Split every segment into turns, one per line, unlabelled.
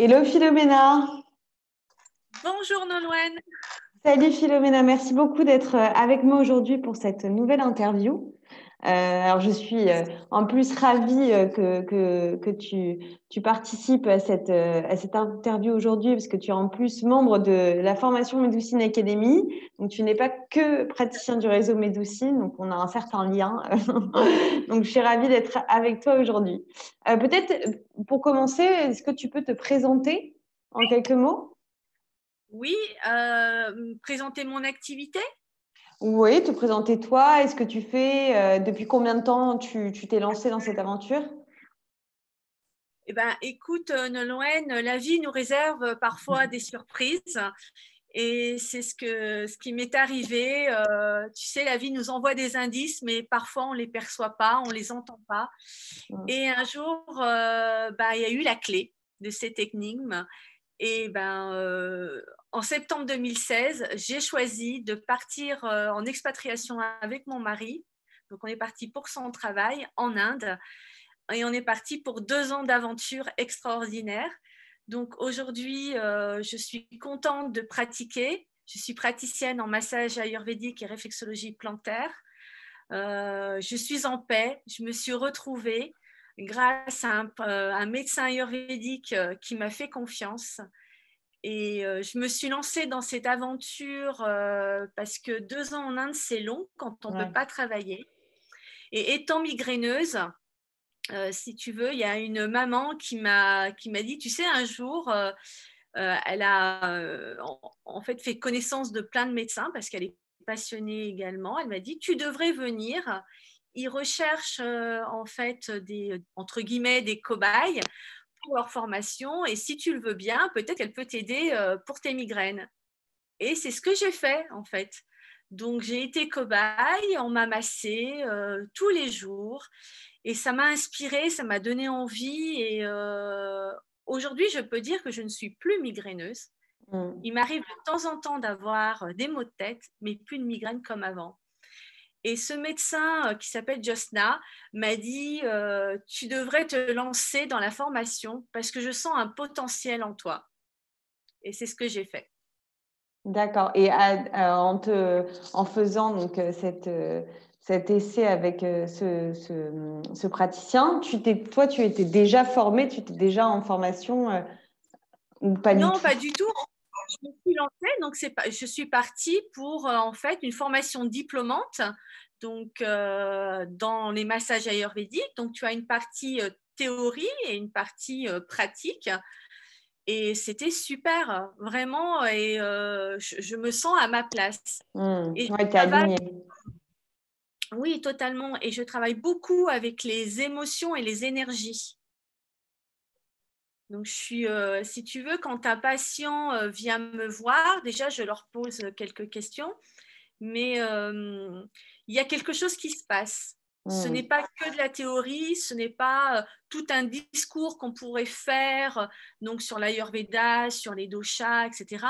Hello Philomena.
Bonjour Nolwenn.
Salut Philomena, merci beaucoup d'être avec moi aujourd'hui pour cette nouvelle interview. Alors je suis en plus ravie que tu participes à cette interview aujourd'hui parce que tu es en plus membre de la formation Médoucine Academy. Donc tu n'es pas que praticien du réseau Médoucine, donc on a un certain lien. Donc je suis ravie d'être avec toi aujourd'hui. Peut-être pour commencer, est-ce que tu peux te présenter en quelques mots?
Oui, présenter mon activité.
Oui, te présenter toi et ce que tu fais, depuis combien de temps tu t'es lancé dans cette aventure?
Eh ben, écoute, Nolwenn, la vie nous réserve parfois des surprises et c'est ce qui m'est arrivé. Tu sais, la vie nous envoie des indices, mais parfois on les perçoit pas, on les entend pas.
Mm.
Et un jour, il y a eu la clé de cette énigme. Et en septembre 2016, j'ai choisi de partir en expatriation avec mon mari. Donc, on est parti pour son travail en Inde et on est parti pour 2 ans d'aventure extraordinaire. Donc, aujourd'hui, je suis contente de pratiquer. Je suis praticienne en massage ayurvédique et réflexologie plantaire. Je suis en paix. Je me suis retrouvée grâce à un médecin ayurvédique qui m'a fait confiance. Et je me suis lancée dans cette aventure parce que 2 ans en Inde, c'est long quand on ne peut
Ouais.
pas travailler. Et étant migraineuse, si tu veux, il y a une maman qui m'a dit, tu sais, un jour, elle a en fait fait connaissance de plein de médecins parce qu'elle est passionnée également. Elle m'a dit, tu devrais venir. Ils recherchent en fait des, entre guillemets, des cobayes pour leur formation et si tu le veux bien, peut-être qu'elle peut t'aider pour tes migraines. Et c'est ce que j'ai fait en fait. Donc j'ai été cobaye, on m'a massé tous les jours et ça m'a inspirée, ça m'a donné envie et aujourd'hui je peux dire que je ne suis plus migraineuse.
Mm.
Il m'arrive de temps en temps d'avoir des maux de tête, mais plus de migraine comme avant. Et ce médecin qui s'appelle Josna m'a dit tu devrais te lancer dans la formation parce que je sens un potentiel en toi. Et c'est ce que j'ai fait.
D'accord. Et en faisant donc cet essai avec ce praticien, toi, tu étais déjà formée, tu étais déjà en formation ou pas du
Non,
tout?
pas du tout. Je me suis lancée, donc je suis partie pour en fait une formation diplômante, donc dans les massages ayurvédiques. Donc tu as une partie théorie et une partie pratique. Et c'était super, vraiment. Et je me sens à ma place.
Mm.
Et je
Ouais, t'es
travaille,
alignée.
oui, totalement. Et je travaille beaucoup avec les émotions et les énergies. Donc, si tu veux, quand un patient vient me voir, déjà, je leur pose quelques questions, mais il y a quelque chose qui se passe. Ce n'est
Mm.
pas que de la théorie, ce n'est pas tout un discours qu'on pourrait faire donc sur l'Ayurveda, sur les doshas, etc.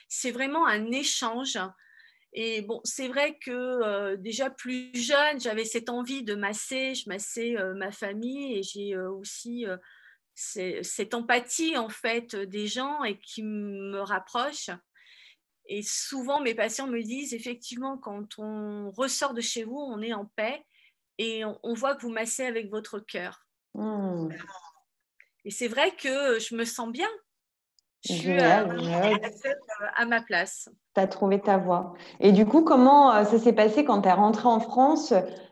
C'est vraiment un échange. Et bon, c'est vrai que déjà plus jeune, j'avais cette envie de masser, je massais ma famille et j'ai aussi cette empathie en fait des gens et qui me rapproche. Et souvent, mes patients me disent effectivement, quand on ressort de chez vous, on est en paix et on voit que vous massez avec votre cœur.
Mm.
Et c'est vrai que je me sens bien. Je suis
Génial.
vraiment
Ouais,
à ma place.
tu as trouvé ta voie. Et du coup, comment ça s'est passé quand tu es rentrée en France?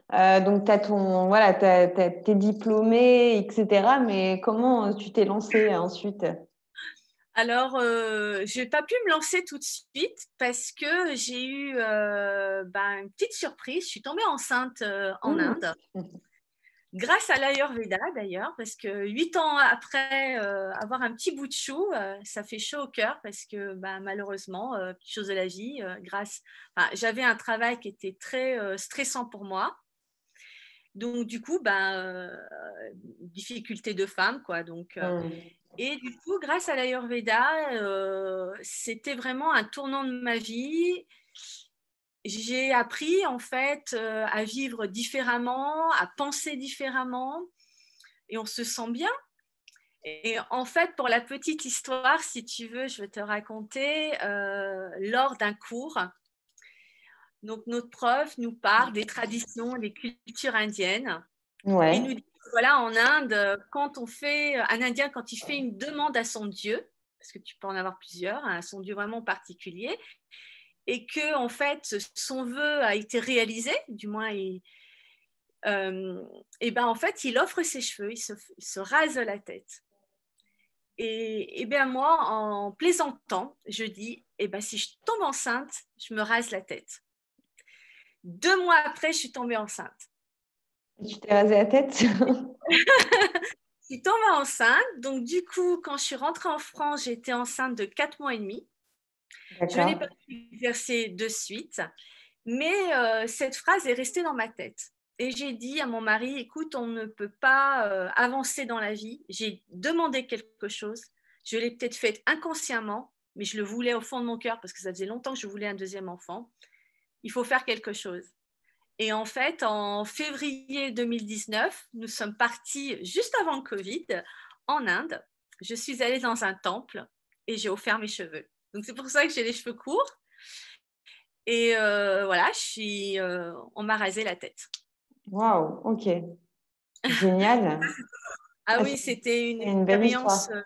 Donc, tu as voilà, t'es diplômée, etc. Mais comment tu t'es lancée ensuite?
Alors, je n'ai pas pu me lancer tout de suite parce que j'ai eu une petite surprise. Je suis tombée enceinte en
Hmm.
Inde, grâce à l'Ayurveda d'ailleurs, parce que 8 ans après avoir un petit bout de chou, ça fait chaud au cœur parce que malheureusement, petite chose de la vie, j'avais un travail qui était très stressant pour moi. Donc, du coup, difficulté de femme, quoi. Donc,
Hmm.
et du coup, grâce à l'Ayurveda, c'était vraiment un tournant de ma vie. J'ai appris en fait à vivre différemment, à penser différemment, et on se sent bien. Et en fait, pour la petite histoire, si tu veux, je vais te raconter, lors d'un cours, donc notre prof nous parle des traditions, des cultures indiennes. Il nous
Ouais,
dit, voilà, en Inde, quand on fait, un Indien, quand il fait une demande à son Dieu, parce que tu peux en avoir plusieurs, hein, son Dieu vraiment particulier, et que en fait son vœu a été réalisé, du moins, et ben en fait il offre ses cheveux, il se rase la tête. Et bien moi, en plaisantant, je dis, eh ben si je tombe enceinte, je me rase la tête. 2 mois après, je suis tombée enceinte.
tu t'es rasé la tête?
Je suis tombée enceinte, donc du coup, quand je suis rentrée en France, j'étais enceinte de 4 mois et demi. Je n'ai pas
D'accord.
pu exercer de suite, mais cette phrase est restée dans ma tête. Et j'ai dit à mon mari, écoute, on ne peut pas avancer dans la vie. J'ai demandé quelque chose. Je l'ai peut-être fait inconsciemment, mais je le voulais au fond de mon cœur parce que ça faisait longtemps que je voulais un deuxième enfant. Il faut faire quelque chose. Et en fait, en février 2019, nous sommes partis juste avant le Covid en Inde. Je suis allée dans un temple et j'ai offert mes cheveux. Donc c'est pour ça que j'ai les cheveux courts. Et voilà, on m'a rasé la tête.
Waouh, ok. Génial.
Ah
Ah,
oui, c'était une
c'est une belle
expérience,
histoire.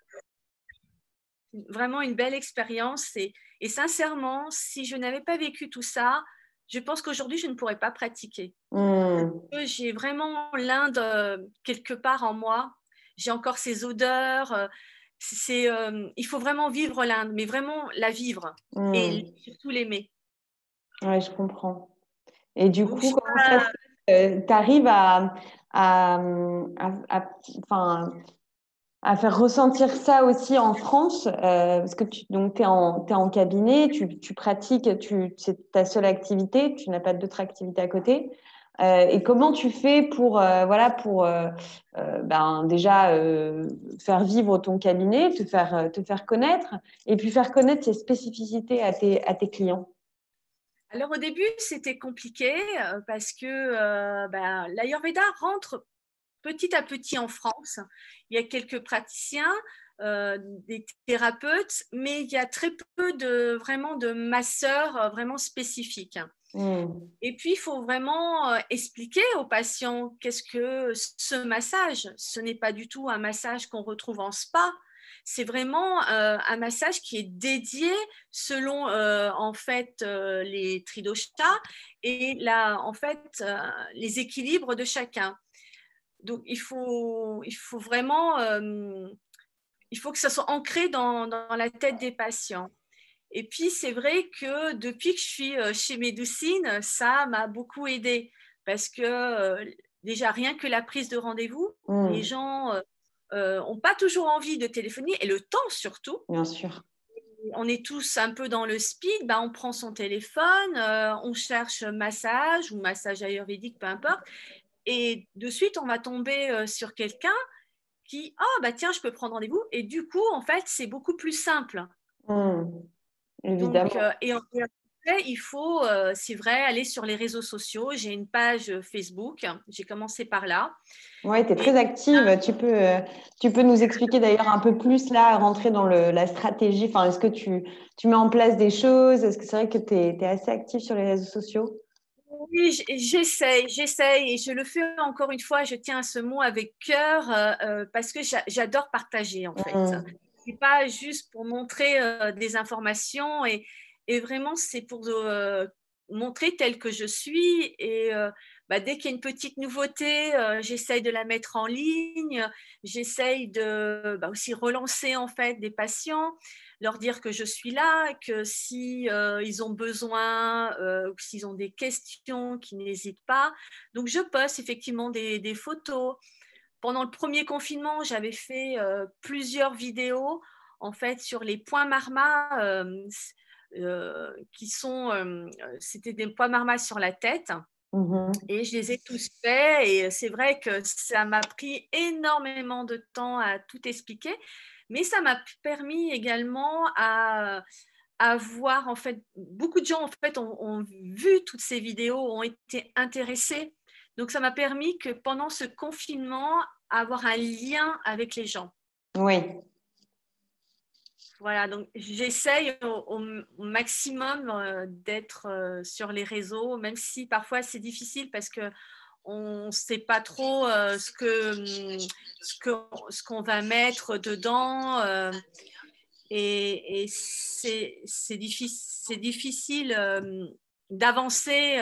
vraiment une belle expérience. Et sincèrement, si je n'avais pas vécu tout ça, je pense qu'aujourd'hui, je ne pourrais pas pratiquer.
Hmm.
J'ai vraiment l'Inde quelque part en moi. J'ai encore ces odeurs. Il faut vraiment vivre l'Inde, mais vraiment la vivre et
Hmm.
surtout l'aimer.
Ouais, je comprends. Et du
Donc, je
coup,
suis
comment ça se
pas-
fait? Tu arrives à, enfin, à faire ressentir ça aussi en France, parce que donc, t'es en cabinet, tu pratiques, c'est ta seule activité, tu n'as pas d'autre activité à côté. Et comment tu fais pour, voilà, pour ben, déjà faire vivre ton cabinet, te faire connaître, et puis faire connaître ces spécificités à tes clients?
Alors au début, c'était compliqué parce que ben, l'Ayurveda rentre petit à petit en France. Il y a quelques praticiens, des thérapeutes, mais il y a très peu vraiment de masseurs vraiment spécifiques.
Hmm.
Et puis, il faut vraiment expliquer aux patients qu'est-ce que ce massage. Ce n'est pas du tout un massage qu'on retrouve en spa. C'est vraiment un massage qui est dédié selon en fait les tridoshas et en fait les équilibres de chacun. Donc il faut vraiment il faut que ça soit ancré dans la tête des patients. Et puis, c'est vrai que depuis que je suis chez Médecine, ça m'a beaucoup aidé parce que déjà, rien que la prise de rendez-vous, les
Hmm.
gens n'ont pas toujours envie de téléphoner et le temps surtout.
Bien sûr.
On est tous un peu dans le speed, bah, on prend son téléphone, on cherche massage ou massage ayurvédique, peu importe, et de suite, on va tomber sur quelqu'un qui, oh, bah tiens, je peux prendre rendez-vous. Et du coup, en fait, c'est beaucoup plus simple.
Hmm.
Donc,
Évidemment.
et après, il faut, c'est vrai, aller sur les réseaux sociaux. J'ai une page Facebook. J'ai commencé par là.
Ouais, tu es
Et
très active. Tu peux nous expliquer d'ailleurs un peu plus là, rentrer dans la stratégie. Enfin, est-ce que tu mets en place des choses? Est-ce que c'est vrai que tu es assez active sur les réseaux sociaux?
oui, j'essaye et je le fais encore une fois. Je tiens à ce mot avec cœur parce que j'adore partager en fait.
Hmm.
C'est pas juste pour montrer des informations et vraiment c'est pour montrer tel que je suis et bah, dès qu'il y a une petite nouveauté, j'essaye de la mettre en ligne, j'essaye de bah, aussi relancer en fait des patients, leur dire que je suis là, que si ils ont besoin ou s'ils ont des questions, qu'ils n'hésitent pas. Donc je poste effectivement des photos. Pendant le premier confinement, j'avais fait plusieurs vidéos en fait sur les points marmas qui sont, c'était des points marmas sur la tête.
Mhm.
Et je les ai tous faits et c'est vrai que ça m'a pris énormément de temps à tout expliquer, mais ça m'a permis également à voir en fait beaucoup de gens en fait ont vu toutes ces vidéos, ont été intéressés. Donc ça m'a permis que pendant ce confinement avoir un lien avec les gens.
Oui.
Voilà, donc j'essaye au maximum d'être sur les réseaux, même si parfois c'est difficile parce que on ne sait pas trop ce qu'on va mettre dedans et c'est difficile d'avancer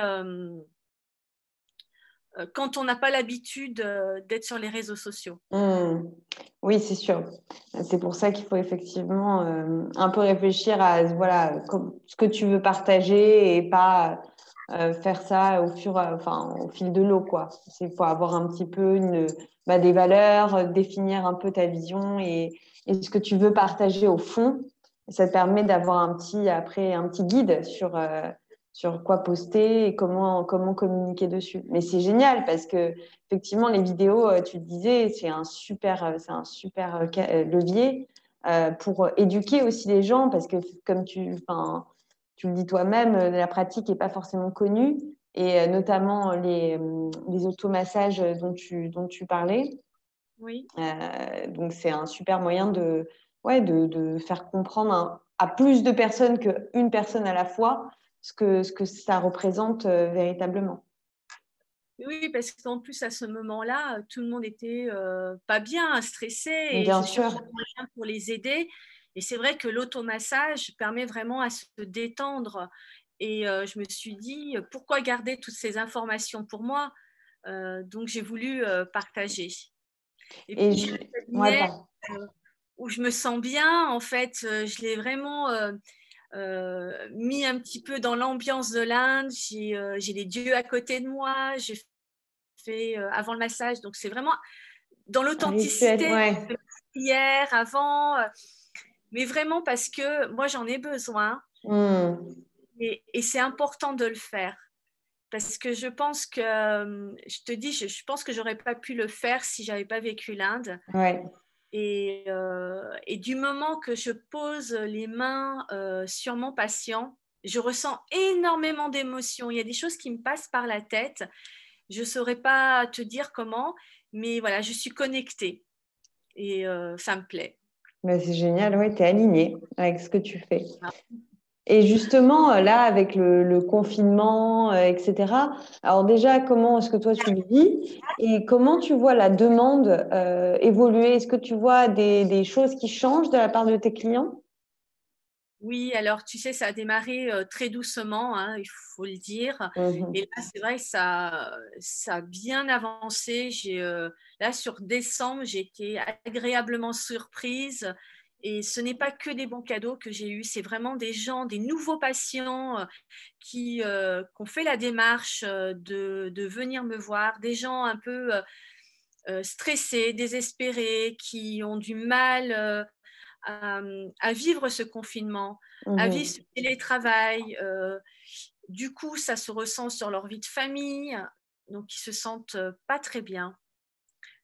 quand on n'a pas l'habitude d'être sur les réseaux sociaux.
Mmh. Oui, c'est sûr. C'est pour ça qu'il faut effectivement un peu réfléchir à voilà, ce que tu veux partager et pas faire ça enfin, au fil de l'eau, quoi. Il faut avoir un petit peu des valeurs, définir un peu ta vision et ce que tu veux partager au fond. Ça te permet d'avoir après, un petit guide sur quoi poster et comment communiquer dessus. Mais c'est génial parce que effectivement, les vidéos, tu le disais, c'est un super levier pour éduquer aussi les gens parce que comme enfin, tu le dis toi-même, la pratique n'est pas forcément connue et notamment les automassages dont tu parlais.
Oui.
Donc, c'est un super moyen ouais, de faire comprendre à plus de personnes qu'une personne à la fois ce que ça représente véritablement.
Oui, parce qu'en plus, à ce moment-là, tout le monde était pas bien, stressé, et
Bien
je cherchais
sûr.
un moyen pour les aider. Et c'est vrai que l'automassage permet vraiment à se détendre. Et je me suis dit, pourquoi garder toutes ces informations pour moi? Donc, j'ai voulu partager. Et
Et
puis, le
ouais,
cabinet où je me sens bien, en fait, je l'ai vraiment mis un petit peu dans l'ambiance de l'Inde. J'ai les dieux à côté de moi. J'ai fait avant le massage. Donc, c'est vraiment dans
un rituel,
l'authenticité
ouais.
de la prière avant, mais vraiment parce que moi, j'en ai besoin
Hmm.
et c'est important de le faire. Parce que je pense que, je te dis, je pense que j'aurais pas pu le faire si j'avais pas vécu l'Inde.
Ouais.
Et du moment que je pose les mains sur mon patient, je ressens énormément d'émotions. Il y a des choses qui me passent par la tête. Je ne saurais pas te dire comment, mais voilà, je suis connectée et ça me plaît.
Bah, c'est génial, ouais, tu es aligné avec ce que tu fais. Et justement, là, avec le confinement, etc., alors déjà, comment est-ce que toi tu le vis et comment tu vois la demande évoluer? Est-ce que tu vois des choses qui changent de la part de tes clients?
Oui, alors tu sais, ça a démarré très doucement, hein, il faut le dire. Et
Mhm.
là, c'est vrai que ça a bien avancé. Là, sur décembre, j'ai été agréablement surprise. Et ce n'est pas que des bons cadeaux que j'ai eus, c'est vraiment des gens, des nouveaux patients qui ont fait la démarche de venir me voir, des gens un peu stressés, désespérés, qui ont du mal à vivre ce confinement, à vivre ce
Mhm.
télétravail. Du coup, ça se ressent sur leur vie de famille, donc ils se sentent pas très bien.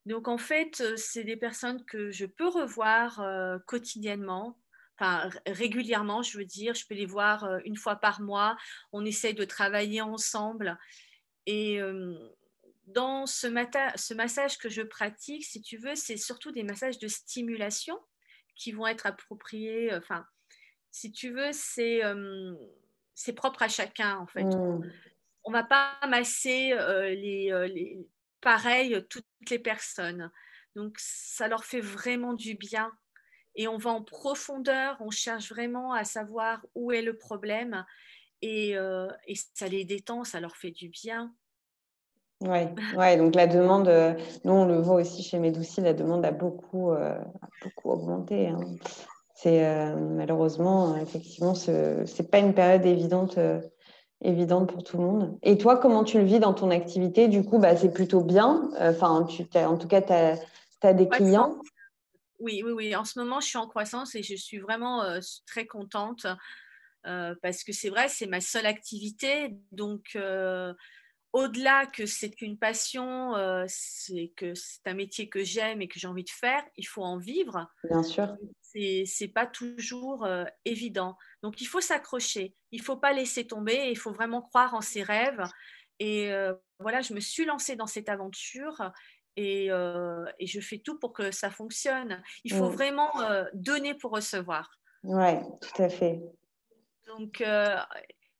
Donc en fait, c'est des personnes que je peux revoir quotidiennement, enfin régulièrement, je veux dire. Je peux les voir une fois par mois. On essaye de travailler ensemble. Et dans ce massage que je pratique, si tu veux, c'est surtout des massages de stimulation qui vont être appropriés. Enfin, si tu veux, c'est propre à chacun en fait.
Mhm.
On ne va pas masser pareil toutes les personnes. Donc ça leur fait vraiment du bien. Et on va en profondeur, on cherche vraiment à savoir où est le problème et ça les détend, ça leur fait du bien.
Ouais, ouais, donc la demande, nous on le voit aussi chez Medoussi, la demande a beaucoup augmenté, hein. C'est malheureusement, effectivement, c'est pas une période évidente pour tout le monde. Et toi, comment tu le vis dans ton activité? Du coup, bah, c'est plutôt bien. Enfin, en tout cas, tu as des
Croissance.
clients.
Oui, oui, oui. En ce moment, je suis en croissance et je suis vraiment très contente parce que c'est vrai, c'est ma seule activité. Donc, au-delà que c'est une passion, c'est que c'est un métier que j'aime et que j'ai envie de faire, il faut en vivre.
Bien sûr.
C'est pas toujours évident. Donc, il faut s'accrocher. Il faut pas laisser tomber. Il faut vraiment croire en ses rêves. Et voilà, je me suis lancée dans cette aventure et je fais tout pour que ça fonctionne. Il faut
Mm.
vraiment donner pour recevoir.
Ouais, tout à fait.
Donc,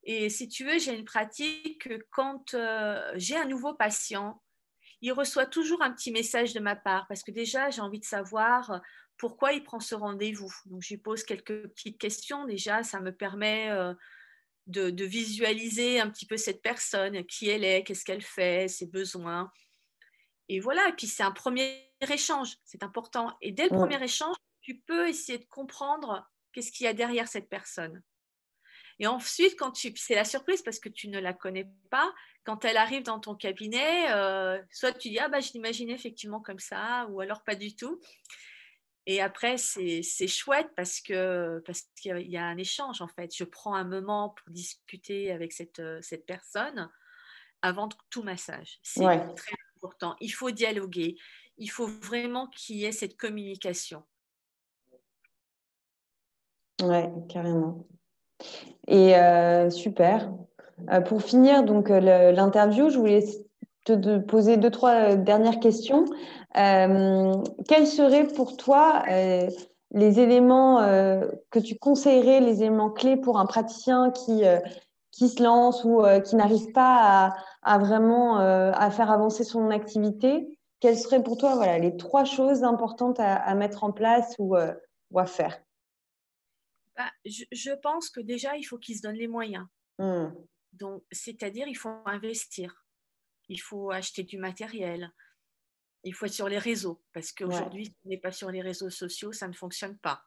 et si tu veux, j'ai une pratique que quand j'ai un nouveau patient, il reçoit toujours un petit message de ma part parce que déjà, j'ai envie de savoir pourquoi il prend ce rendez-vous. Donc, je lui pose quelques petites questions. Déjà, ça me permet de visualiser un petit peu cette personne, qui elle est, qu'est-ce qu'elle fait, ses besoins. Et voilà, et puis c'est un premier échange, c'est important. Et dès le
Mm.
premier échange, tu peux essayer de comprendre qu'est-ce qu'il y a derrière cette personne. Et ensuite, c'est la surprise parce que tu ne la connais pas. Quand elle arrive dans ton cabinet, soit tu dis ah bah je l'imaginais effectivement comme ça, ou alors pas du tout. Et après c'est chouette parce qu'il y a un échange en fait. Je prends un moment pour discuter avec cette personne avant tout massage. C'est
Ouais,
très important. Il faut dialoguer. Il faut vraiment qu'il y ait cette communication.
ouais, carrément. Et super. Pour finir donc l'interview, je voulais te poser deux, trois dernières questions. Quels seraient pour toi les éléments que tu conseillerais, les éléments clés pour un praticien qui se lance ou qui n'arrive pas à vraiment à faire avancer son activité? Quelles seraient pour toi voilà, les trois choses importantes à mettre en place ou à faire?
Bah, je pense que déjà, il faut qu'ils se donnent les moyens.
Hmm.
Donc, c'est-à-dire, il faut investir. Il faut acheter du matériel. Il faut être sur les réseaux. Parce
Ouais,
qu'aujourd'hui, si on n'est pas sur les réseaux sociaux, ça ne fonctionne pas.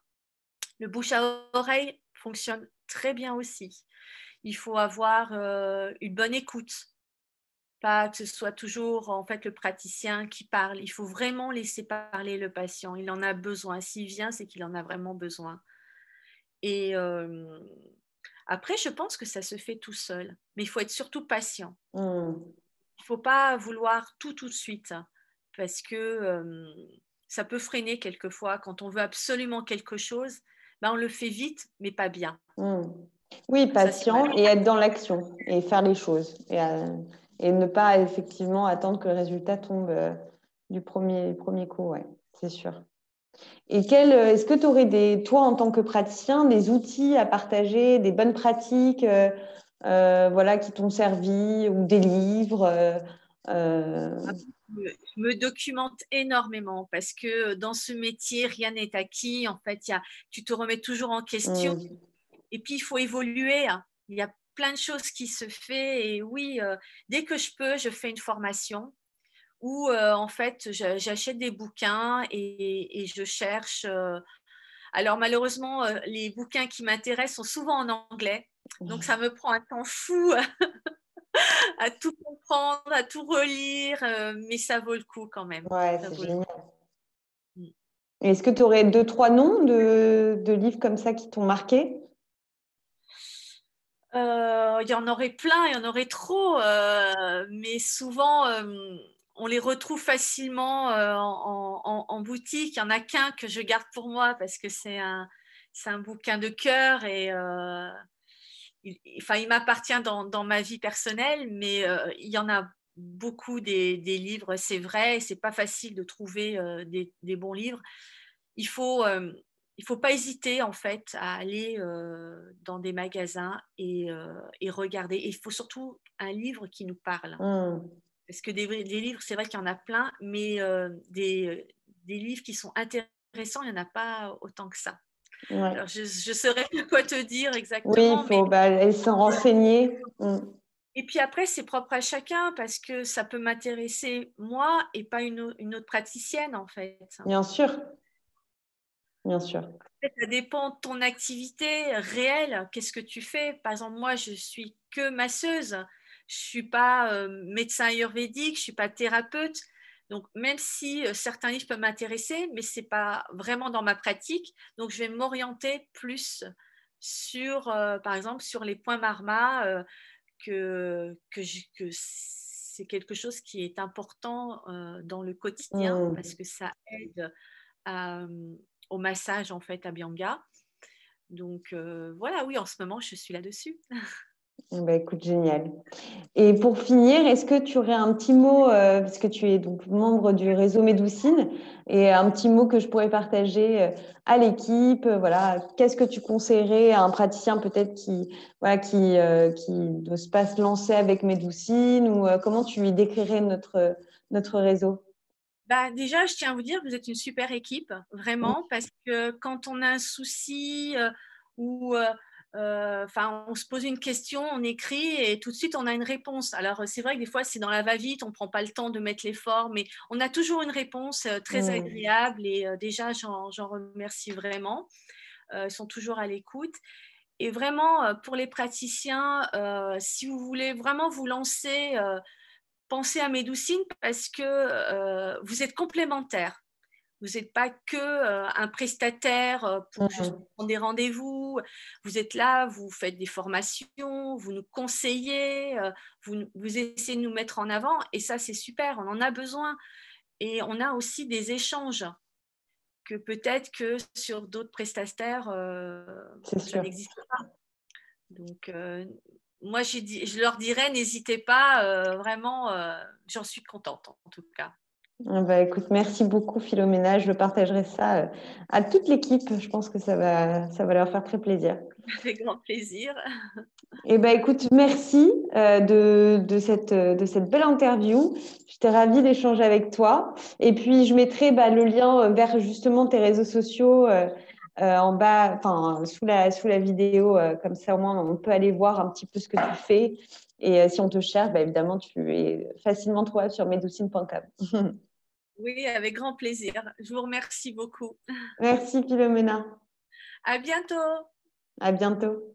Le bouche à oreille fonctionne très bien aussi. Il faut avoir une bonne écoute. Pas que ce soit toujours en fait le praticien qui parle. Il faut vraiment laisser parler le patient. Il en a besoin. S'il vient, c'est qu'il en a vraiment besoin. Et après, je pense que ça se fait tout seul. Mais il faut être surtout patient.
hmm.
Il ne faut pas vouloir tout de suite parce que ça peut freiner quelquefois. Quand on veut absolument quelque chose, ben on le fait vite, mais pas bien.
Hmm. Oui,
Ça, c'est ma
patient et être dans l'action et faire les choses et ne pas effectivement attendre que le résultat tombe du premier coup, ouais, c'est sûr. Et est-ce que tu aurais toi en tant que praticien, des outils à partager, des bonnes pratiques voilà, qui t'ont servi ou des livres euh,
Je me documente énormément parce que dans ce métier, rien n'est acquis. En fait, tu te remets toujours en question
hmm,
et puis il faut évoluer. Il y a plein de choses qui se font et oui, dès que je peux, je fais une formation où en fait, j'achète des bouquins et je cherche. Alors malheureusement, les bouquins qui m'intéressent sont souvent en anglais. Donc ça me prend un temps fou à tout comprendre, à tout relire, mais ça vaut le coup quand même.
ouais,
Ça
c'est
vaut le
génial.
coup.
Est-ce que tu aurais deux, trois noms de livres comme ça qui t'ont marqué?
Il y en aurait plein, il y en aurait trop, mais souvent on les retrouve facilement en boutique. Il n'y en a qu'un que je garde pour moi parce que c'est un bouquin de cœur et il m'appartient dans ma vie personnelle, mais il y en a beaucoup des livres, c'est vrai, c'est pas facile de trouver des bons livres. Il faut, euh, il faut pas hésiter en fait à aller dans des magasins et regarder. Et il faut surtout un livre qui nous parle.
Hmm.
Parce que des livres, c'est vrai qu'il y en a plein, mais des livres qui sont intéressants, il n'y en a pas autant que ça.
Ouais.
Alors, je ne saurais pas quoi te dire
Oui, il
exactement, mais
faut aller se renseigner. Hmm.
et puis après, c'est propre à chacun parce que ça peut m'intéresser moi et pas une autre praticienne en fait.
Bien sûr, bien sûr.
Ça dépend de ton activité réelle. Qu'est-ce que tu fais? Par exemple, moi, je suis que masseuse. Je suis pas médecin ayurvédique, je suis pas thérapeute. Donc, même si certains livres peuvent m'intéresser, mais c'est pas vraiment dans ma pratique. Donc, je vais m'orienter plus sur, par exemple, sur les points Marma, que c'est quelque chose qui est important dans le quotidien
Hmm.
parce que ça aide à, au massage en fait à Bianga. Donc voilà, oui, en ce moment, je suis là-dessus.
Écoute, génial. Et pour finir, est-ce que tu aurais un petit mot, parce que tu es donc membre du réseau Médoucine, et un petit mot que je pourrais partager à l'équipe, voilà, qu'est-ce que tu conseillerais à un praticien peut-être voilà, qui n'ose pas se lancer avec Médoucine, ou comment tu lui décrirais notre réseau?
Bah, déjà, je tiens à vous dire que vous êtes une super équipe, vraiment, parce que quand on a un souci ou enfin, on se pose une question, on écrit et tout de suite on a une réponse. Alors c'est vrai que des fois c'est dans la va-vite, on prend pas le temps de mettre l'effort, mais on a toujours une réponse très
Mm.
agréable et déjà j'en remercie vraiment. Ils sont toujours à l'écoute. Et vraiment, pour les praticiens, si vous voulez vraiment vous lancer, pensez à Médoucine parce que vous êtes complémentaires. Vous n'êtes pas que un prestataire pour juste
Mm.
prendre des rendez-vous. Vous êtes là, vous faites des formations, vous nous conseillez, vous essayez de nous mettre en avant. Et ça, c'est super, on en a besoin. Et on a aussi des échanges que peut-être que sur d'autres prestataires,
C'est
ça
sûr.
n'existe pas. Donc, moi, je leur dirais, n'hésitez pas, vraiment, j'en suis contente en tout cas.
Écoute, merci beaucoup, Philomena. Je partagerai ça à toute l'équipe. Je pense que ça va leur faire très plaisir.
Avec grand plaisir.
Écoute, merci de cette belle interview. J'étais ravie d'échanger avec toi. Et puis, je mettrai le lien vers justement tes réseaux sociaux en bas, enfin, sous la vidéo. Comme ça, au moins, on peut aller voir un petit peu ce que tu fais. Et si on te cherche, évidemment, tu es facilement trouvable sur medoucine.com.
Oui, avec grand plaisir. Je vous remercie beaucoup.
Merci, Philomena.
À bientôt.
À bientôt.